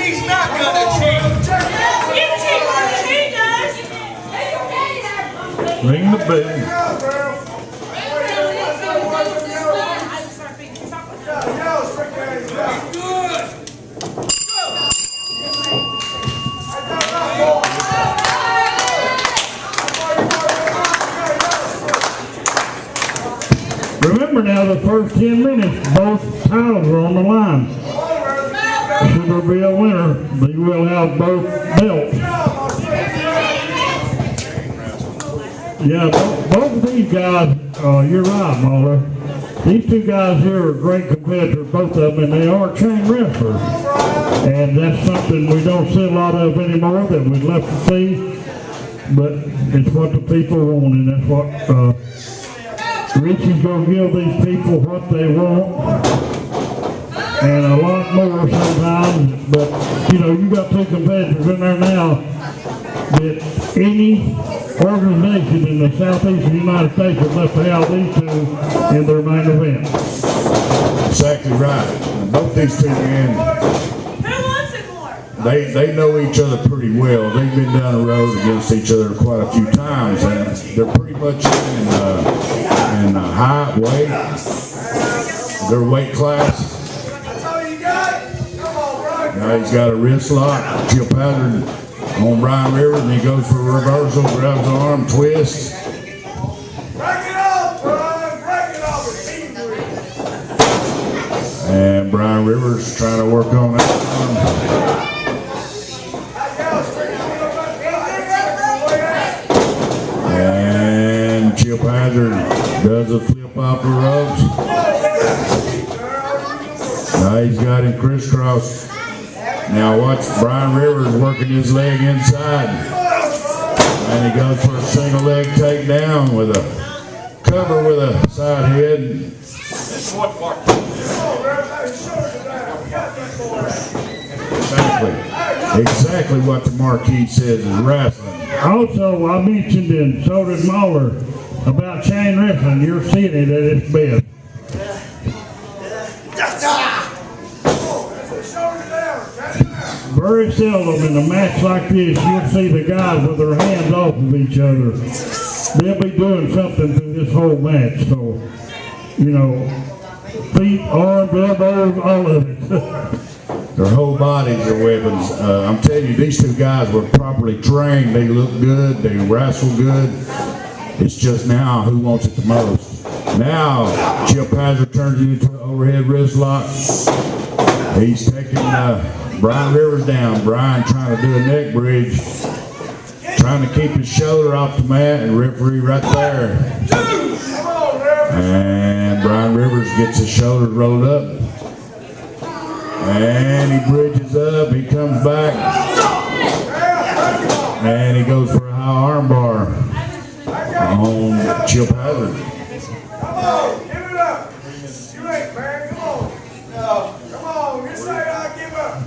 He's not gonna cheat. Ring the bell. Remember now, the first 10 minutes, both titles are on the line. Should there be a winner, we will have both belts. Yeah, both of these guys, you're right, Mahler. These two guys here are great competitors, both of them, and they are trained wrestlers. And that's something we don't see a lot of anymore that we'd love to see. But it's what the people want, and that's what Richie's going to give these people what they want. And a lot more sometimes. But, you know, you got two competitors in there now that any organization in the southeastern United States would love to have these two in their main event. Exactly right. Both these two men, they know each other pretty well. They've been down the road against each other quite a few times, and they're pretty much in height, weight, their weight class. Now he's got a wrist lock, Chip Hazard on Brian Rivers, and he goes for a reversal, grabs the arm, twists. And Brian Rivers trying to work on that arm. And Chip Hazard does a flip off the ropes. Now he's got him crisscross. Now watch Brian Rivers working his leg inside. And he goes for a single leg takedown with a cover with a side head. Exactly what the marquee says is wrestling. Also, I mentioned, and so did Mahler, about chain wrestling. You're seeing it at its best. Very seldom in a match like this, you'll see the guys with their hands off of each other. They'll be doing something through this whole match. So, you know, feet, arms, elbows, all of it. Their whole bodies are weapons. I'm telling you, these two guys were properly trained. They look good. They wrestle good. It's just now who wants it the most. Now, Chip Hazard turns it into an overhead wrist lock. He's taking Brian Rivers down. Brian trying to do a neck bridge. Trying to keep his shoulder off the mat, and referee right there. And Brian Rivers gets his shoulders rolled up. And he bridges up, he comes back, and he goes for a high arm bar on Chip Hazard. Come on, give it up. You ain't man, come on. Come on, this ain't I'll give up.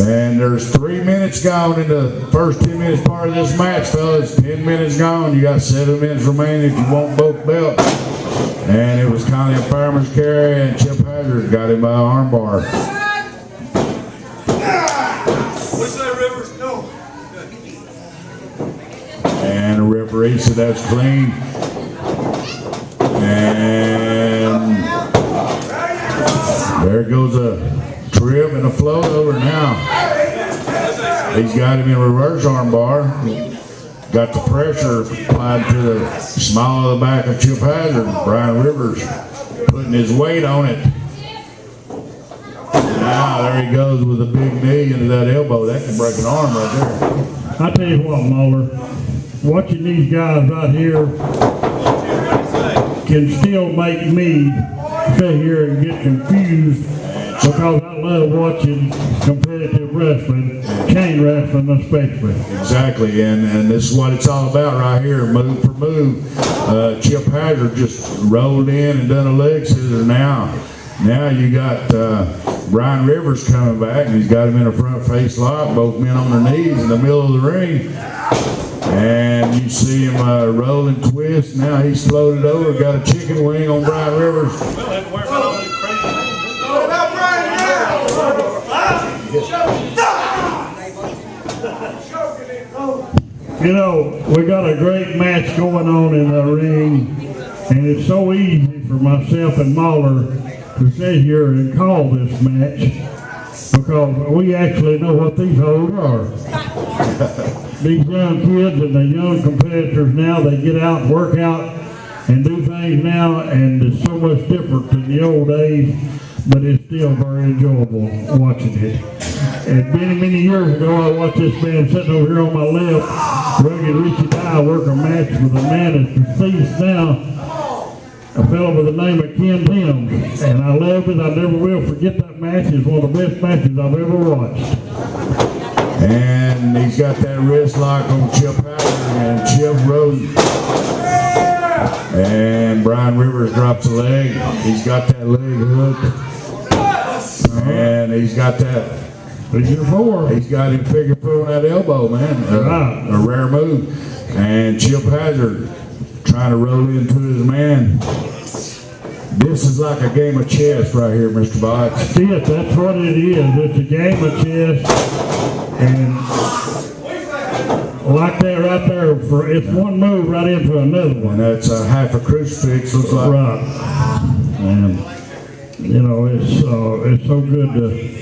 And there's 3 minutes gone in the first 10 minutes part of this match, fellas. 10 minutes gone, you got 7 minutes remaining if you want both belts. And it was kind of a fireman's carry, and Chip Hazard got him by an arm bar. What's that, Rivers? No. And the referee said that's clean. And there goes a trip and a float over now. He's got him in reverse arm bar. Got the pressure applied to the small of the back of Chip Hazard. Brian Rivers putting his weight on it. Now there he goes with a big knee into that elbow. That can break an arm right there. I tell you what, Mahler, watching these guys right here can still make me sit here and get confused, because I love watching competitive wrestling, chain wrestling especially. Exactly, and this is what it's all about right here, move for move. Chip Hazard just rolled in and done a leg scissor now. Now you got Brian Rivers coming back, and he's got him in a front face lock, both men on their knees in the middle of the ring. And you see him roll and twist. Now he's floated over, got a chicken wing on Brian Rivers. Now, Brian, now. You know, we got a great match going on in the ring, and it's so easy for myself and Mahler to sit here and call this match because we actually know what these hoes are. These young kids and the young competitors now, they get out and work out and do things now, and it's so much different than the old days, but it's still very enjoyable watching it. And many years ago, I watched this man sitting over here on my left, Rugged Richie Dye, work a match with a man that's deceased now, a fellow by the name of Ken Timms. And I loved it. I never will forget that match. It's one of the best matches I've ever watched. And he's got that wrist lock on Chip Howard, and Chip rose. And Brian Rivers drops a leg. He's got that leg hook. And he's got that. Figure four. He's got him figure four on that elbow, man. Right. A rare move. And Chip Hazard trying to roll into his man. This is like a game of chess right here, Mr. Botts. See it, that's what it is. It's a game of chess. And like that right there, it's one move right into another And one. that's a half a crucifix, looks like. Right. And, you know, it's so good to...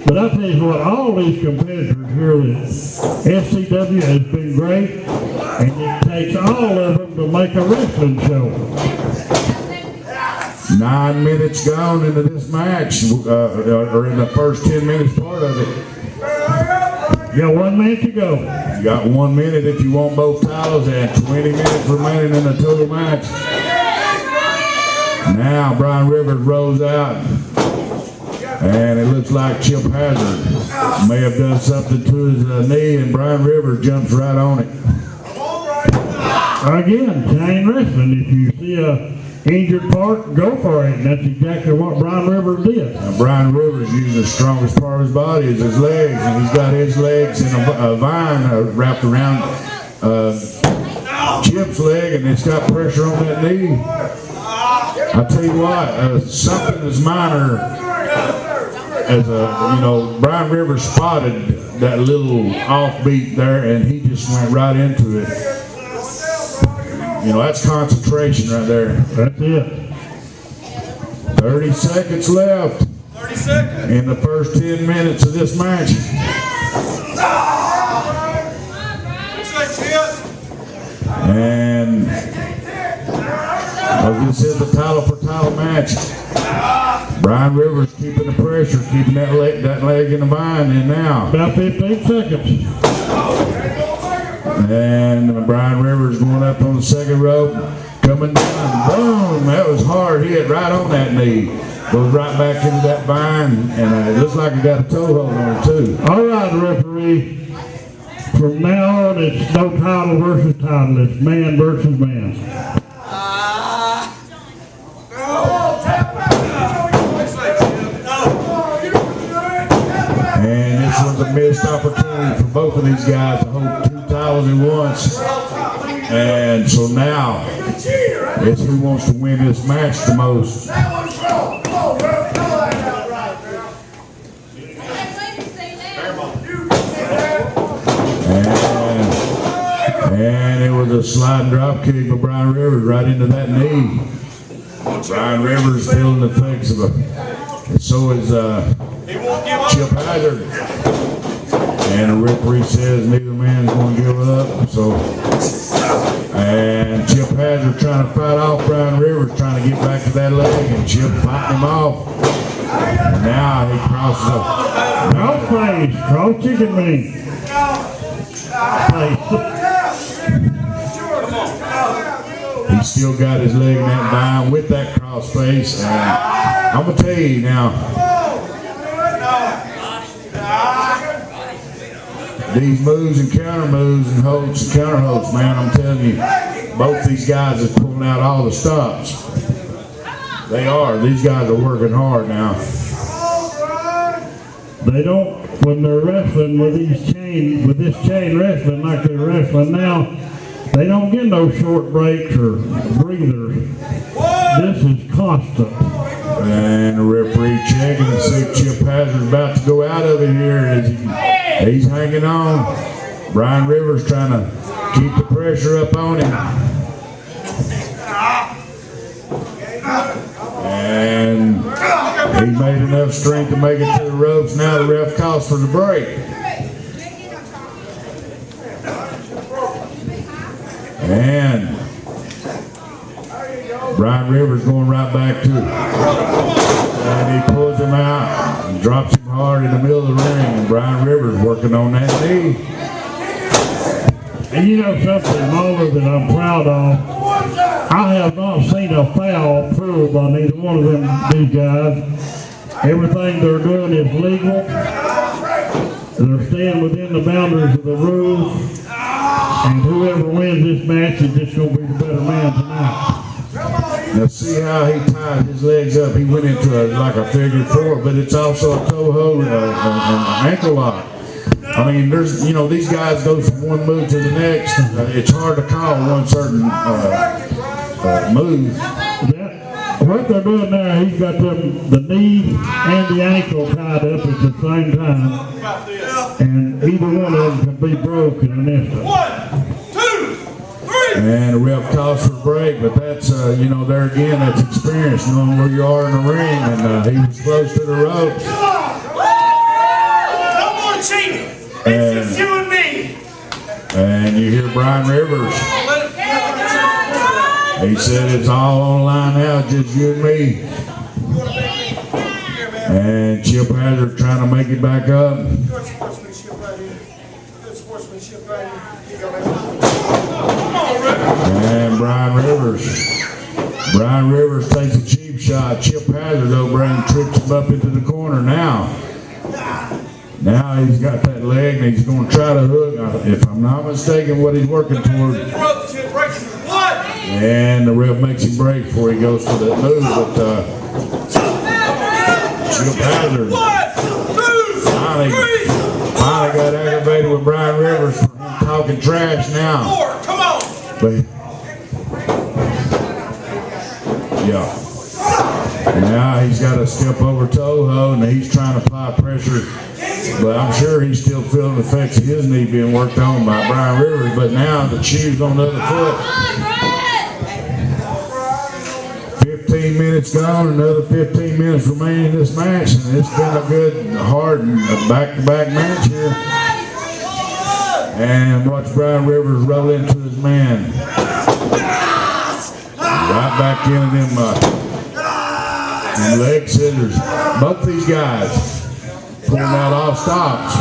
But I tell you what, all these competitors here, that FCW has been great, and it takes all of them to make a wrestling show. 9 minutes gone into this match, or in the first 10 minutes part of it. You got 1 minute to go. You got 1 minute if you want both titles, and 20 minutes remaining in the total match. Now Brian Rivers rolls out, and it looks like Chip Hazard may have done something to his knee, and Brian Rivers jumps right on it. Again, chain wrestling. If you see a injured part, go for it. And that's exactly what Brian Rivers did. Now Brian Rivers using the strongest part of his body is his legs, and he's got his legs in a vine wrapped around Chip's leg, and it's got pressure on that knee. I tell you what, something as minor as Brian Rivers spotted that little offbeat there, and he just went right into it. You know, that's concentration right there. That's it. 30 seconds left 30 seconds. in the first 10 minutes of this match. Looks like Chip. And this is the title for title match. Brian Rivers keeping the pressure, keeping that leg in the vine, and now. About 15 seconds. And Brian Rivers going up on the second rope, coming down, boom, that was hard hit right on that knee. Goes right back into that vine, and it looks like he got a toe hold on it too. All right, referee. From now on, it's no title versus title. It's man versus man. And this was a missed opportunity for both of these guys to hold 2 titles at once. And so now, it's who wants to win this match the most. And it was a sliding drop kick by Brian Rivers right into that knee. Brian Rivers feeling the effects of it. And so is Chip Hazard. And the referee says neither man's going to give up. So, and Chip Hazard trying to fight off Brian Rivers, trying to get back to that leg, and Chip fighting him off. And now he crosses up. Cross face, cross chicken wing. He's still got his leg in that vine with that cross face. And I'm going to tell you now, these moves and counter moves and holds and counter holds, man, I'm telling you, both these guys are pulling out all the stops. They are. These guys are working hard now. They don't, when they're wrestling with this chain wrestling like they're wrestling now, they don't get no short breaks or breathers. This is constant. And the referee checking to see if Chip Hazard's about to go out of it here. He's hanging on. Brian Rivers trying to keep the pressure up on him. And he made enough strength to make it to the ropes. Now the ref calls for the break. And Brian Rivers going right back to it. And he pulls him out and drops him hard in the middle of the ring. And Brian Rivers working on that knee. And you know something, Moeller, that I'm proud of? I have not seen a foul pulled by neither one of these guys. Everything they're doing is legal. They're staying within the boundaries of the rules. And whoever wins this match is just going to be the better man tonight. Now see how he tied his legs up. He went into like a figure four, but it's also a toe hold, an ankle lock. I mean, there's, you know, these guys go from one move to the next. It's hard to call one certain move. What they're doing now, he's got the knee and the ankle tied up at the same time. And either one of them can be broken in an instant. 1, 2, 3. And the ref calls for a break, but that's, you know, there again, that's experience, knowing where you are in the ring. And he was close to the ropes. No more cheating. It's just you and me. And you hear Brian Rivers. He said it's all on the line now, just you and me. And Chip Hazard trying to make it back up. Good sportsmanship right here. Good sportsmanship right here. And Brian Rivers takes a cheap shot. Chip Hazard over and trips him up into the corner now. Now he's got that leg and he's going to try to hook. If I'm not mistaken, what he's working toward. And the ref makes him break before he goes for that move. But Chip Hazard finally got aggravated with Brian Rivers for him talking trash now. Come on. But yeah. And now he's got to step over Toho and he's trying to apply pressure. But I'm sure he's still feeling the effects of his knee being worked on by Brian Rivers. But now the shoe's on the other foot. 15 minutes gone, another 15 minutes remaining in this match. And it's been a good, hard, back-to-back match here. And watch Brian Rivers roll into his man. Right back into them leg scissors. Both these guys pulling out off stops.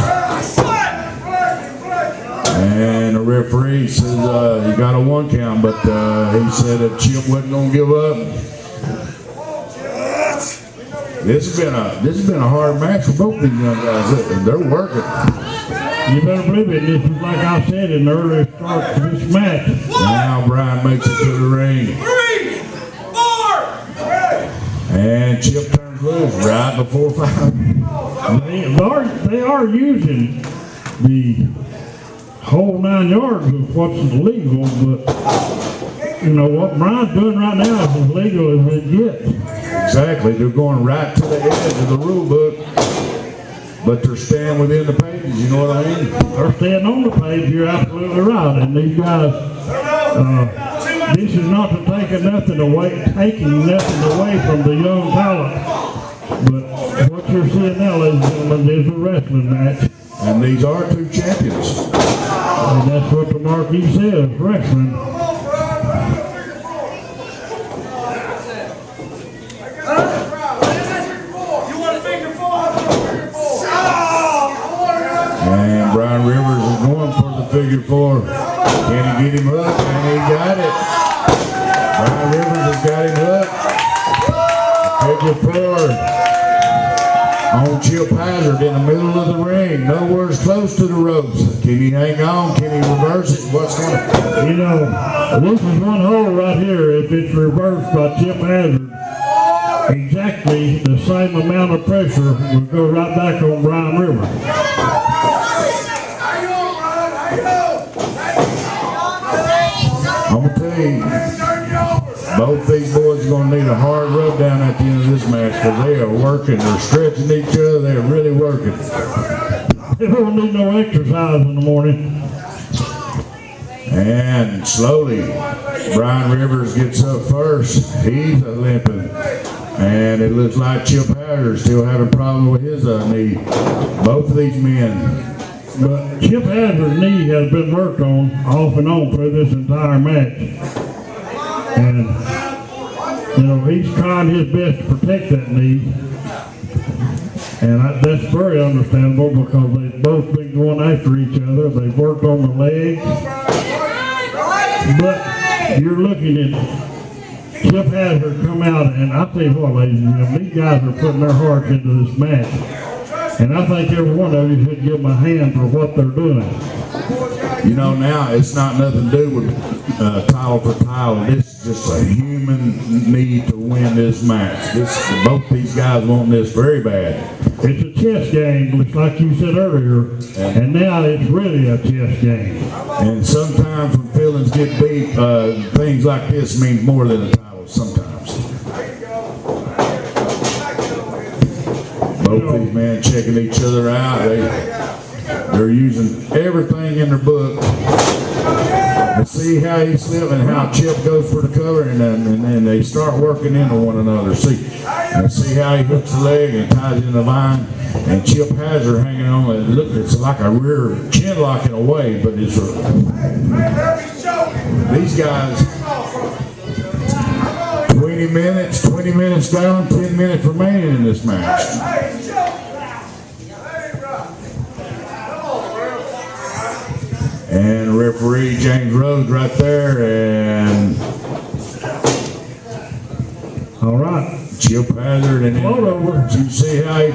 And the referee says he got a 1 count, but he said that Chip wasn't going to give up. This has been a hard match for both these young guys. They're working. You better believe it. This is like I said in the early start of this match. Now Brian makes it to the ring. 3, 4. And Chip turns loose right before 5. They are using the whole 9 yards of what's legal, but you know what Brian's doing right now is as legal as it gets. Exactly, they're going right to the edge of the rule book, but they're staying within the pages, you know what I mean? They're staying on the page, you're absolutely right. And these guys, this is not to taking nothing away from the young talent. But what you're seeing now, ladies and gentlemen, is a wrestling match. And these are 2 champions. And that's what the marquee says, wrestling. And Brian Rivers is going for the figure 4. Can he get him hooked? And he got it. Brian Rivers has got him hooked. Figure 4 on Chip Hazard in the middle of the ring. Nowhere close to the ropes. Can he hang on? Can he reverse it? What's going to... You know, this is one hole right here. If it's reversed by Chip Hazard, exactly the same amount of pressure will go right back on Brian Rivers. I'm going to tell you, both these boys are going to need a hard rub down at the end of this match because they are working. They're stretching each other. They're really working. They don't need no exercise in the morning. And slowly, Brian Rivers gets up first. He's limping. And it looks like Chip Hazard still having a problem with his knee. Both of these men. But Chip Hazard's knee has been worked on off and on through this entire match. And, you know, he's trying his best to protect that knee. And that's very understandable because they've both been going after each other. They've worked on the legs. But you're looking at Chip Hazard come out, and I tell you what, ladies and gentlemen, these guys are putting their hearts into this match. And I think every one of you should give them a hand for what they're doing. You know, now it's not nothing to do with title for title. This is just a human need to win this match. Both these guys want this very bad. It's a chess game, just like you said earlier, and now it's really a chess game. And sometimes when feelings get beat, things like this mean more than a title sometimes. Both these men checking each other out. They're using everything in their book to see how he slipped and how Chip goes for the cover, and then they start working into one another. See how he hooks the leg and ties it in the vine, and Chip Hazard hanging on. It's like a rear chin lock in a way, but it's these guys. 20 minutes down, 10 minutes remaining in this match. And referee James Rhodes right there, and all right, Chip Hazard, and float over. You see how he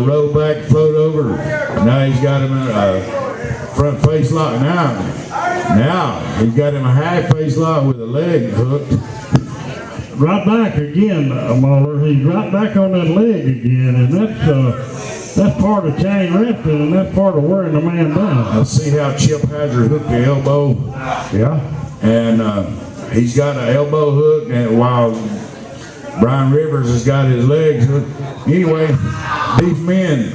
rolled back, float over. Now he's got him in a front face lock. Now he's got him a half face lock with a leg hooked. Right back again, Mahler. He's right back on that leg again, and that's part of chain wrestling, and that's part of wearing the man down. Let's see how Chip Hazard hooked the elbow. Yeah. And he's got an elbow hook, and while Brian Rivers has got his legs hooked. Anyway, these men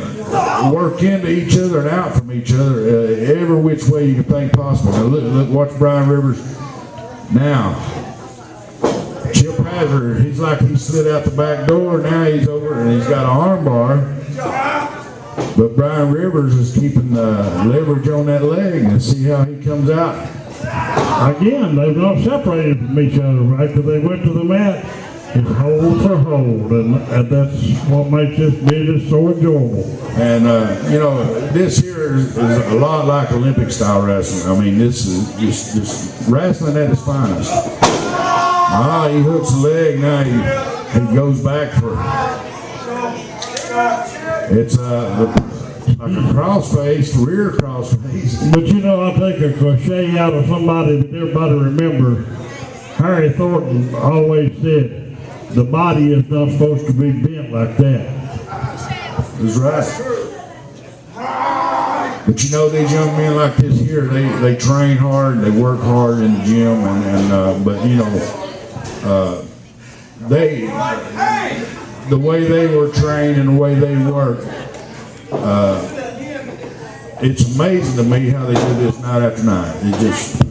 work into each other and out from each other every which way you can think possible. Now look, watch Brian Rivers. Now, Chip Hazard, he's like he slid out the back door. Now he's over and he's got an arm bar. But Brian Rivers is keeping leverage on that leg, and see how he comes out. Again, they've not separated from each other right after they went to the mat. It's hold for hold, and that's what makes this business so enjoyable. And you know, this here is a lot like Olympic style wrestling. I mean, this is just wrestling at its finest. He hooks the leg. Now he goes back for. It's like a cross-face, rear cross-face. But you know, I'll take a cliche out of somebody that everybody remembers. Harry Thornton always said, the body is not supposed to be bent like that. That's right. But you know, these young men like this here, they train hard, they work hard in the gym, but you know, the way they were trained and the way they work, it's amazing to me how they do this night after night. It just,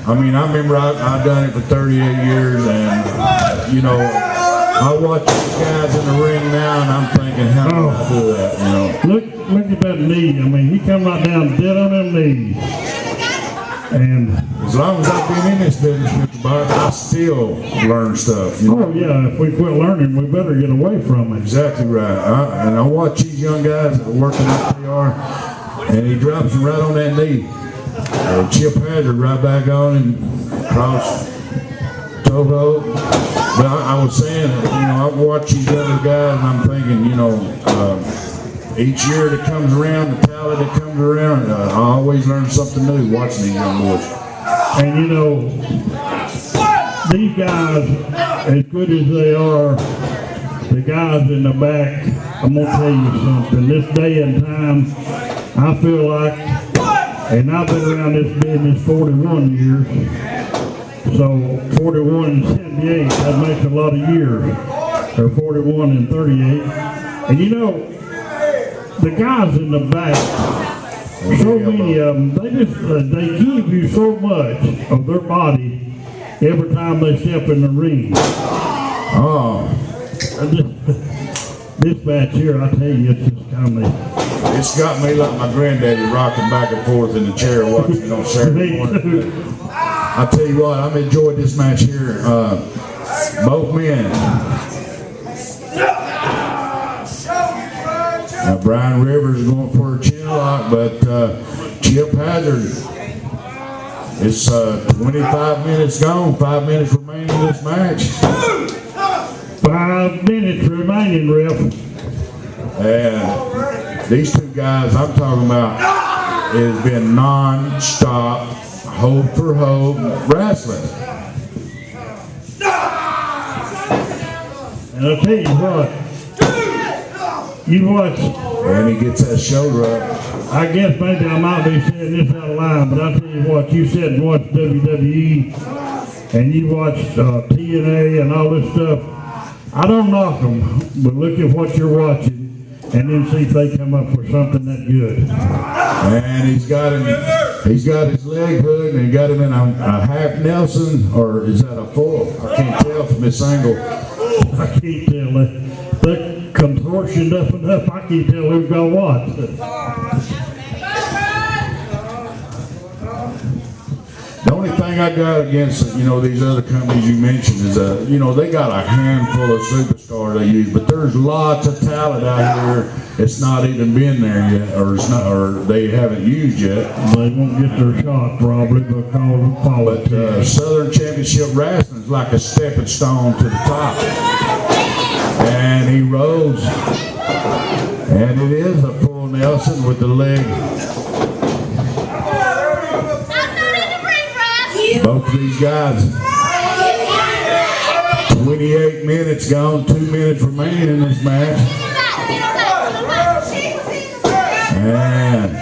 I mean, I remember I've done it for 38 years, and you know, I watch these guys in the ring now, and I'm thinking, how do I do that? You know, look at that knee. I mean, he come right down dead on them knees. And as long as I've been in this business, Mr. Bart, I still learn stuff. You know? Oh yeah, if we quit learning, we better get away from it. Exactly right. And I watch these young guys that are working like they are, and he drops them right on that knee. Chip Hazard right back on and cross toe. But I was saying, you know, I watch these other guys, and I'm thinking, you know, each year that comes around, the talent that comes around, I always learn something new watching these young boys. And you know, these guys, as good as they are, the guys in the back, I'm going to tell you something. This day and time, I feel like, and I've been around this business 41 years, so 41 and 78, that makes a lot of years, or 41 and 38. And you know, the guys in the back, So many of them, they give you so much of their body every time they step in the ring. Oh, This match here, I tell you, it's just kind of. it's got me like my granddaddy rocking back and forth in the chair watching it on Saturday Me morning. too. I tell you what, I've enjoyed this match here. Both men. Brian Rivers is going for a chin lock, but Chip Hazard, it's 25 minutes gone, 5 minutes remaining in this match. 5 minutes remaining, ref. And these two guys I'm talking about, it has been non-stop, hold for hold wrestling. And I'll tell you what, you watch, And he gets that shoulder up. I guess maybe I might be saying this out of line, but I'll tell you what, you said and watched WWE, and you watched TNA and all this stuff. I don't knock them, but look at what you're watching, and then see if they come up with something that good. And he's got his leg hook, and he got him in a half Nelson, or is that a full? I can't tell from this angle. I can't tell. They contortioned up and up. I can't tell who's got what. The only thing I got against, these other companies you mentioned is, they got a handful of superstars they use, but there's lots of talent out here that's not even been there yet, or they haven't used yet. They won't get their shot probably because of But politics. Southern Championship Wrestling is like a stepping stone to the top. And he rolls. And it is a full Nelson with the leg. Both of these guys, 28 minutes gone, 2 minutes remaining in this match. And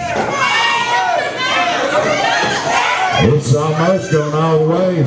it's almost going all the way.